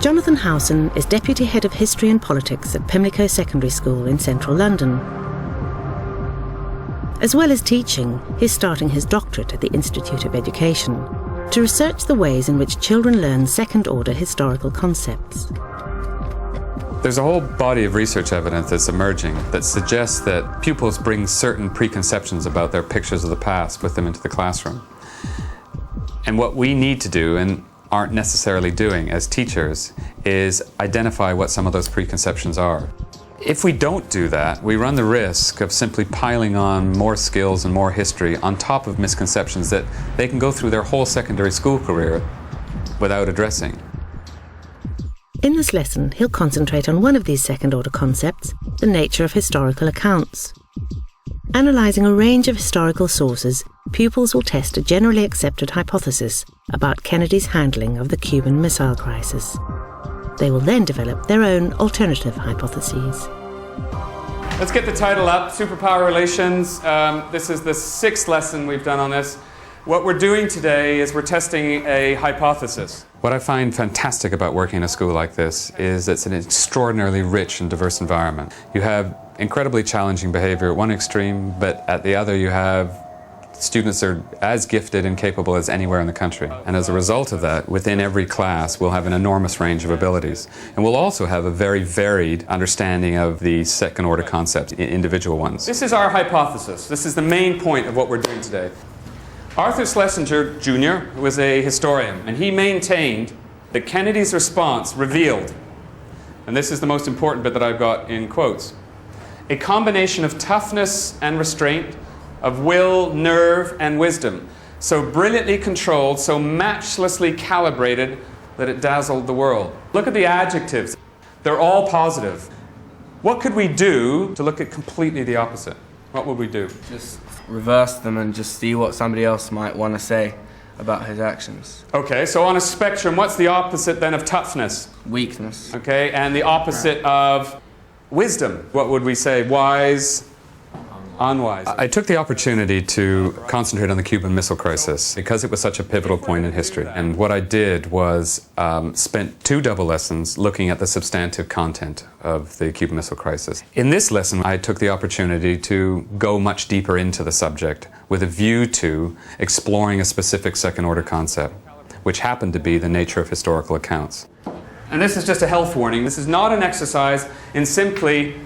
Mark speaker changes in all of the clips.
Speaker 1: Jonathan Howson is Deputy Head of History and Politics at Pimlico Secondary School in central London. As well as teaching, he's starting his doctorate at the Institute of Education to research the ways in which children learn second-order historical concepts.
Speaker 2: There's a whole body of research evidence that's emerging that suggests that pupils bring certain preconceptions about their pictures of the past with them into the classroom. And what we need to do, and aren't necessarily doing as teachers, is identify what some of those preconceptions are. If we don't do that, we run the risk of simply piling on more skills and more history on top of misconceptions that they can go through their whole secondary school career without addressing.
Speaker 1: In this lesson, he'll concentrate on one of these second-order concepts, the nature of historical accounts. Analysing a range of historical sources, pupils will test a generally accepted hypothesis about Kennedy's handling of the Cuban Missile Crisis. They will then develop their own alternative hypotheses.
Speaker 2: Let's get the title up, Superpower Relations. This is the 6th lesson we've done on this. What we're doing today is we're testing a hypothesis. What I find fantastic about working in a school like this is it's an extraordinarily rich and diverse environment. You have incredibly challenging behavior at one extreme, but at the other you have students that are as gifted and capable as anywhere in the country. And as a result of that, within every class, we'll have an enormous range of abilities. And we'll also have a very varied understanding of the second-order concepts, individual ones. This is our hypothesis. This is the main point of what we're doing today. Arthur Schlesinger, Jr. was a historian, and he maintained that Kennedy's response revealed, and this is the most important bit that I've got in quotes, a combination of toughness and restraint, of will, nerve, and wisdom, so brilliantly controlled, so matchlessly calibrated that it dazzled the world. Look at the adjectives. They're all positive. What could we do to look at completely the opposite? What would we do?
Speaker 3: Just reverse them and just see what somebody else might want to say about his actions.
Speaker 2: Okay, so on a spectrum, what's the opposite then of toughness?
Speaker 3: Weakness.
Speaker 2: Okay, and the opposite of wisdom? What would we say? Wise? Unwise. I took the opportunity to concentrate on the Cuban Missile Crisis because it was such a pivotal point in history. And what I did was spent 2 double lessons looking at the substantive content of the Cuban Missile Crisis. In this lesson, I took the opportunity to go much deeper into the subject with a view to exploring a specific second-order concept, which happened to be the nature of historical accounts. And this is just a health warning. This is not an exercise in simply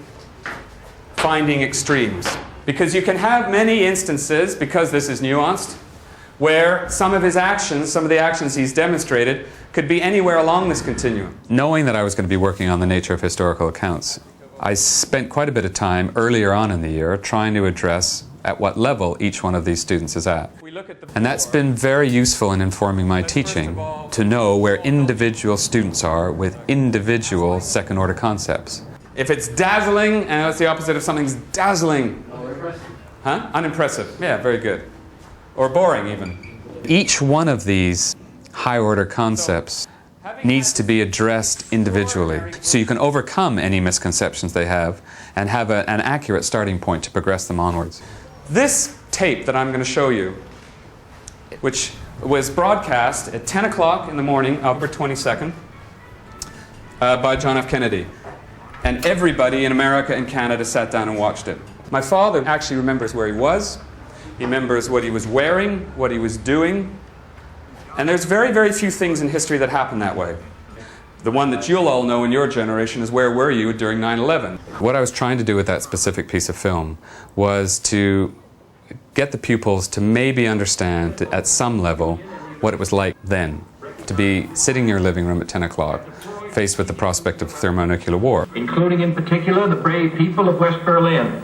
Speaker 2: finding extremes. Because you can have many instances, because this is nuanced, where some of his actions, some of the actions he's demonstrated, could be anywhere along this continuum. Knowing that I was going to be working on the nature of historical accounts, I spent quite a bit of time earlier on in the year trying to address at what level each one of these students is at. And that's been very useful in informing my teaching, to know where individual students are with individual second-order concepts. If it's dazzling, and that's the opposite of something's dazzling. Huh? Unimpressive. Yeah, very good. Or boring, even. Each one of these high-order concepts needs to be addressed individually, so you can overcome any misconceptions they have and have an accurate starting point to progress them onwards. This tape that I'm going to show you, which was broadcast at 10 o'clock in the morning, October 22nd, by John F. Kennedy. And everybody in America and Canada sat down and watched it. My father actually remembers where he was. He remembers what he was wearing, what he was doing. And there's very, very few things in history that happen that way. The one that you'll all know in your generation is where were you during 9/11? What I was trying to do with that specific piece of film was to get the pupils to maybe understand at some level what it was like then, to be sitting in your living room at 10 o'clock, faced with the prospect of thermonuclear war.
Speaker 4: Including in particular the brave people of West Berlin,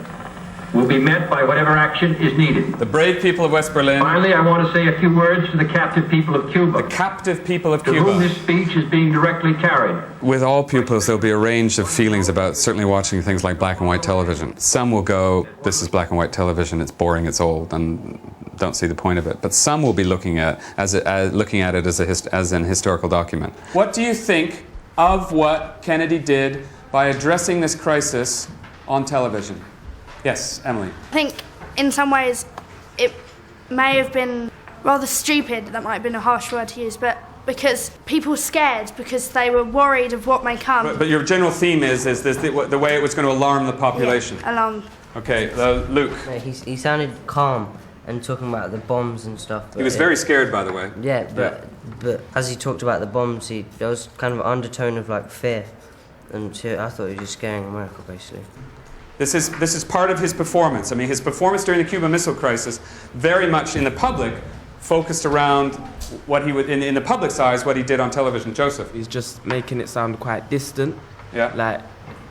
Speaker 4: will be met by whatever action is needed.
Speaker 2: The brave people of West Berlin.
Speaker 4: Finally, I want to say a few words to the captive people of Cuba.
Speaker 2: The captive people of
Speaker 4: to
Speaker 2: Cuba.
Speaker 4: whom this speech is being directly carried.
Speaker 2: With all pupils, there'll be a range of feelings about certainly watching things like black and white television. Some will go, this is black and white television, it's boring, it's old, and don't see the point of it. But some will be looking at it as an historical document. What do you think of what Kennedy did by addressing this crisis on television? Yes, Emily.
Speaker 5: I think in some ways it may have been rather stupid, that might have been a harsh word to use, but because people were scared because they were worried of what may come.
Speaker 2: But your general theme is this the way it was going to alarm the population.
Speaker 5: Yeah, alarm.
Speaker 2: Okay, Luke.
Speaker 6: He sounded calm and talking about the bombs and stuff.
Speaker 2: He was very scared, by the way.
Speaker 6: Yeah, but as he talked about the bombs, there was kind of an undertone of like fear, and so I thought he was just scaring America basically.
Speaker 2: This is part of his performance. I mean, his performance during the Cuban Missile Crisis, very much in the public, focused around what he would in the public's eyes, what he did on television. Joseph.
Speaker 7: He's just making it sound quite distant.
Speaker 2: Yeah.
Speaker 7: Like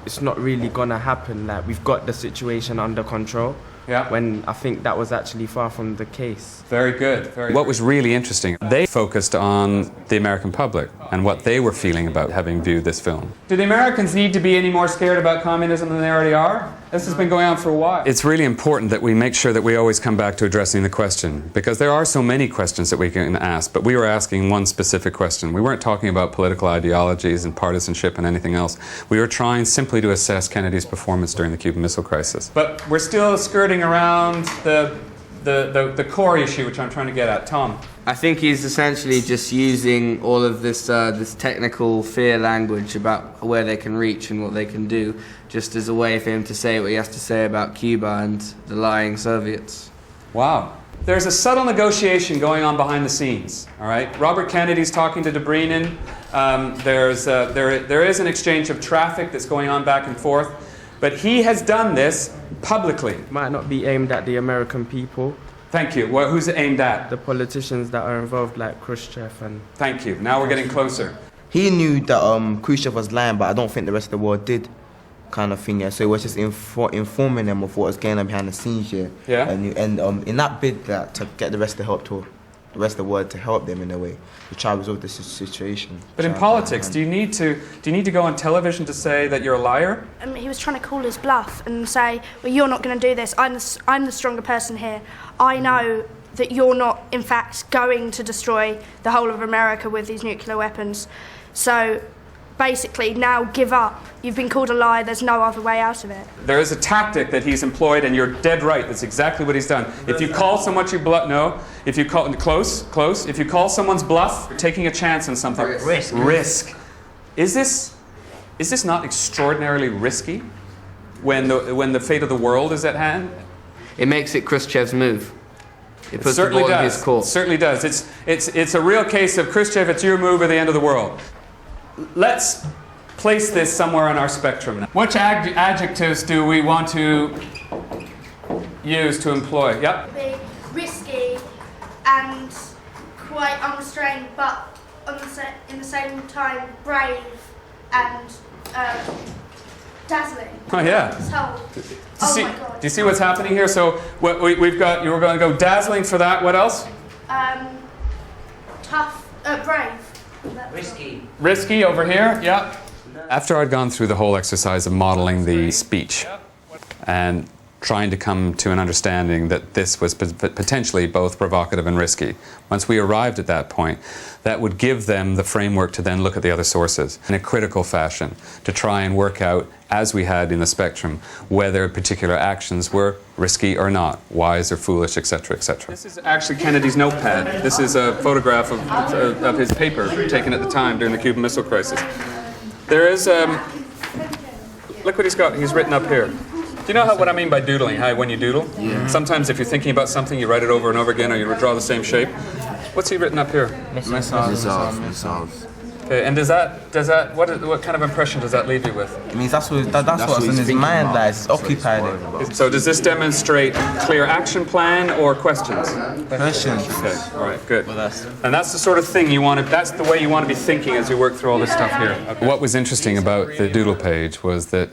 Speaker 7: it's not really gonna happen. Like we've got the situation under control.
Speaker 2: Yeah.
Speaker 7: When I think that was actually far from the case.
Speaker 2: Very good. What was really interesting, they focused on the American public and what they were feeling about having viewed this film. Do the Americans need to be any more scared about communism than they already are? This has been going on for a while. It's really important that we make sure that we always come back to addressing the question, because there are so many questions that we can ask, but we were asking one specific question. We weren't talking about political ideologies and partisanship and anything else. We were trying simply to assess Kennedy's performance during the Cuban Missile Crisis. But we're still skirting around the core issue, which I'm trying to get at. Tom.
Speaker 3: I think he's essentially just using all of this technical fear language about where they can reach and what they can do, just as a way for him to say what he has to say about Cuba and the lying Soviets.
Speaker 2: Wow. There's a subtle negotiation going on behind the scenes, all right? Robert Kennedy's talking to Dobrynin. There is an exchange of traffic that's going on back and forth, but he has done this publicly.
Speaker 7: Might not be aimed at the American people.
Speaker 2: Thank you. Who's it aimed at?
Speaker 7: The politicians that are involved, like Khrushchev and...
Speaker 2: Thank you. Now we're getting closer.
Speaker 8: He knew that Khrushchev was lying, but I don't think the rest of the world did, kind of thing. Yeah. So it was just informing them of what was going on behind the scenes here.
Speaker 2: Yeah.
Speaker 8: And in that bid to get the rest of the world to help them in a way to try to resolve this situation.
Speaker 2: But in politics, do you need to go on television to say that you're a liar?
Speaker 5: He was trying to call his bluff and say, well, you're not going to do this. I'm the stronger person here. I know that you're not, in fact, going to destroy the whole of America with these nuclear weapons. So basically, now give up. You've been called a liar. There's no other way out of it.
Speaker 2: There is a tactic that he's employed, and you're dead right. That's exactly what he's done. If you call someone your bluff, no. If you call close. If you call someone's bluff, you're taking a chance on something. Risk. Is this not extraordinarily risky when the fate of the world is at hand?
Speaker 3: It makes it Khrushchev's move. It puts the ball in his court.
Speaker 2: It certainly does. It's a real case of Khrushchev, it's your move or the end of the world. Let's place this somewhere on our spectrum. Which adjectives do we want to use to employ? Yep.
Speaker 5: Be risky and quite unrestrained, but in the same time brave and dazzling.
Speaker 2: Oh yeah.
Speaker 5: So, oh my God.
Speaker 2: Do you see what's happening here? So we've got, you were going to go dazzling for that. What else?
Speaker 5: Tough, brave.
Speaker 2: Risky over here. Yeah. After I'd gone through the whole exercise of modeling the speech and trying to come to an understanding that this was potentially both provocative and risky. Once we arrived at that point, that would give them the framework to then look at the other sources in a critical fashion to try and work out, as we had in the spectrum, whether particular actions were risky or not, wise or foolish, etc., etc. This is actually Kennedy's notepad. This is a photograph of his paper taken at the time during the Cuban Missile Crisis. There is, look what he's got. He's written up here. Do you know what I mean by doodling? How when you doodle? Yeah. Sometimes if you're thinking about something, you write it over and over again, or you draw the same shape. What's he written up here?
Speaker 3: Missiles.
Speaker 2: Okay, and what kind of impression does that leave you with?
Speaker 8: It means that's what's in his mind, like, it's occupied him.
Speaker 2: So does this demonstrate clear action plan or questions?
Speaker 8: Questions.
Speaker 2: Okay, all right, good. And that's the sort of thing that's the way you want to be thinking as you work through all this stuff here. Okay. What was interesting about the doodle page was that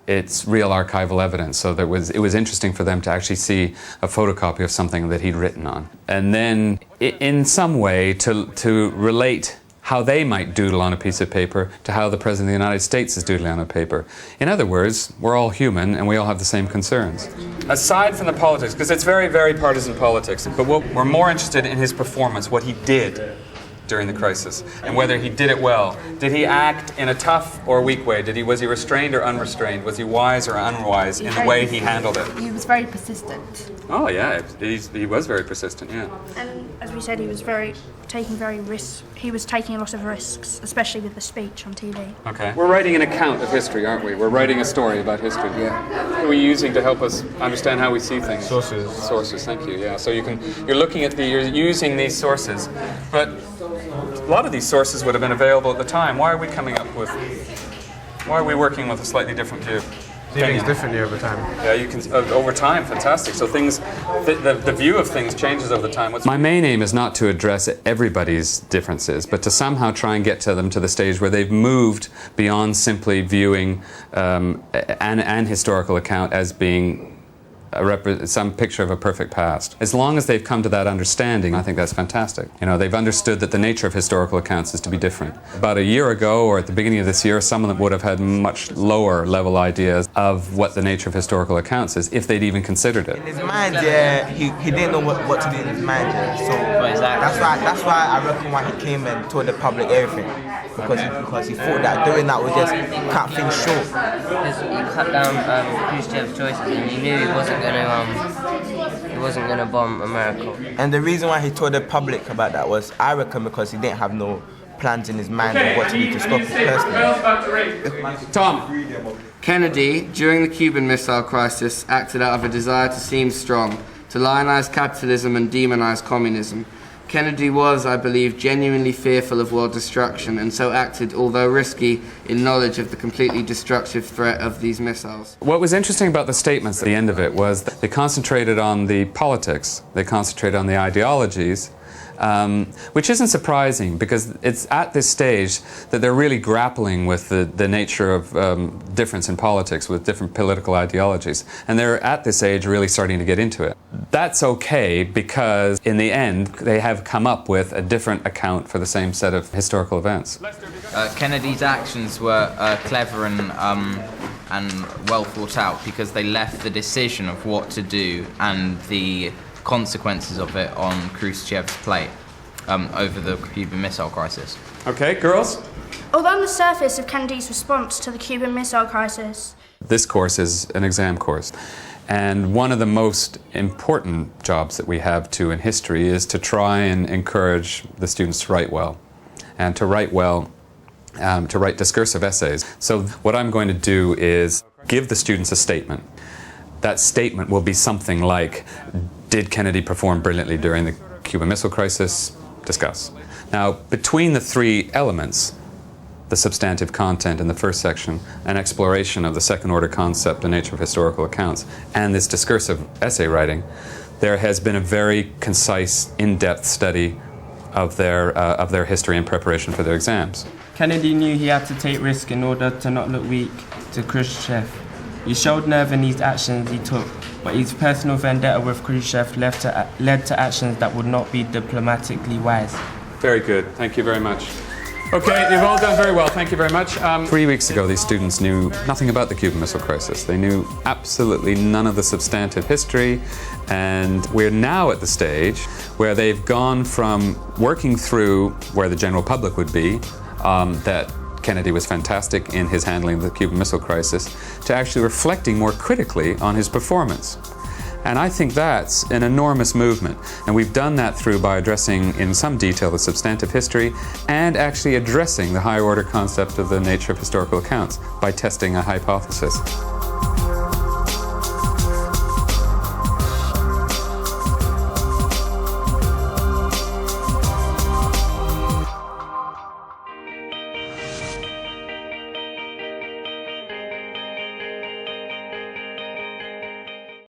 Speaker 2: it's real archival evidence, so it was interesting for them to actually see a photocopy of something that he'd written on. And then in some way to relate how they might doodle on a piece of paper to how the President of the United States is doodling on a paper. In other words, we're all human and we all have the same concerns. Aside from the politics, because it's very, very partisan politics, but what we're more interested in his performance, what he did. during the crisis, and whether he did it well. Did he act in a tough or weak way? Was he restrained or unrestrained? Was he wise or unwise in the way he handled it?
Speaker 9: He was very persistent.
Speaker 2: Oh yeah, he was very persistent, yeah.
Speaker 5: And as we said, he was taking a lot of risks, especially with the speech on TV.
Speaker 2: Okay. We're writing an account of history, aren't we? We're writing a story about history.
Speaker 3: Yeah.
Speaker 2: What are we using to help us understand how we see things?
Speaker 7: Sources.
Speaker 2: Sources, thank you, yeah. So you're looking at you're using these sources, but a lot of these sources would have been available at the time. Why are we working with a slightly different view?
Speaker 7: See things differently over time.
Speaker 2: Yeah, you can over time. Fantastic. So the view of things changes over time. My main aim is not to address everybody's differences, but to somehow try and get them to the stage where they've moved beyond simply viewing an historical account as being some picture of a perfect past. As long as they've come to that understanding, I think that's fantastic. You know, they've understood that the nature of historical accounts is to be different. About a year ago, or at the beginning of this year, some of them would have had much lower level ideas of what the nature of historical accounts is, if they'd even considered it.
Speaker 8: In his mind, yeah, he didn't know what to do in his mind, yeah. So that's why I reckon why he came and told the public everything, because he thought that doing that would just cut things short.
Speaker 6: Because he cut down Khrushchev's choices, and he knew he wasn't going to bomb America.
Speaker 8: And the reason why he told the public about that was, I reckon, because he didn't have no plans in his mind of what to do to stop it personally.
Speaker 2: Tom.
Speaker 3: Kennedy, during the Cuban Missile Crisis, acted out of a desire to seem strong, to lionize capitalism and demonize communism. Kennedy was, I believe, genuinely fearful of world destruction, and so acted, although risky, in knowledge of the completely destructive threat of these missiles.
Speaker 2: What was interesting about the statements at the end of it was that they concentrated on the politics, they concentrated on the ideologies, which isn't surprising, because it's at this stage that they're really grappling with the nature of difference in politics, with different political ideologies. And they're at this age really starting to get into it. That's okay, because in the end they have come up with a different account for the same set of historical events.
Speaker 10: Kennedy's actions were clever and well thought out, because they left the decision of what to do and the consequences of it on Khrushchev's plate over the Cuban Missile Crisis.
Speaker 2: Okay, girls?
Speaker 5: Although on the surface of Kennedy's response to the Cuban Missile Crisis,
Speaker 2: this course is an exam course, and one of the most important jobs that we have in history is to try and encourage the students to write well, and to write well, to write discursive essays. So what I'm going to do is give the students a statement. That statement will be something like, did Kennedy perform brilliantly during the Cuban Missile Crisis? Discuss. Now, between the three elements, the substantive content in the first section, an exploration of the second-order concept, the nature of historical accounts, and this discursive essay writing, there has been a very concise, in-depth study of their history in preparation for their exams.
Speaker 7: Kennedy knew he had to take risk in order to not look weak to Khrushchev. He showed nerve in these actions he took, but his personal vendetta with Khrushchev led to actions that would not be diplomatically wise.
Speaker 2: Very good. Thank you very much. Okay, you've all done very well. Thank you very much. 3 weeks ago, these students knew nothing about the Cuban Missile Crisis. They knew absolutely none of the substantive history, and we're now at the stage where they've gone from working through where the general public would be, that Kennedy was fantastic in his handling of the Cuban Missile Crisis, to actually reflecting more critically on his performance. And I think that's an enormous movement. And we've done that by addressing in some detail the substantive history and actually addressing the higher order concept of the nature of historical accounts by testing a hypothesis.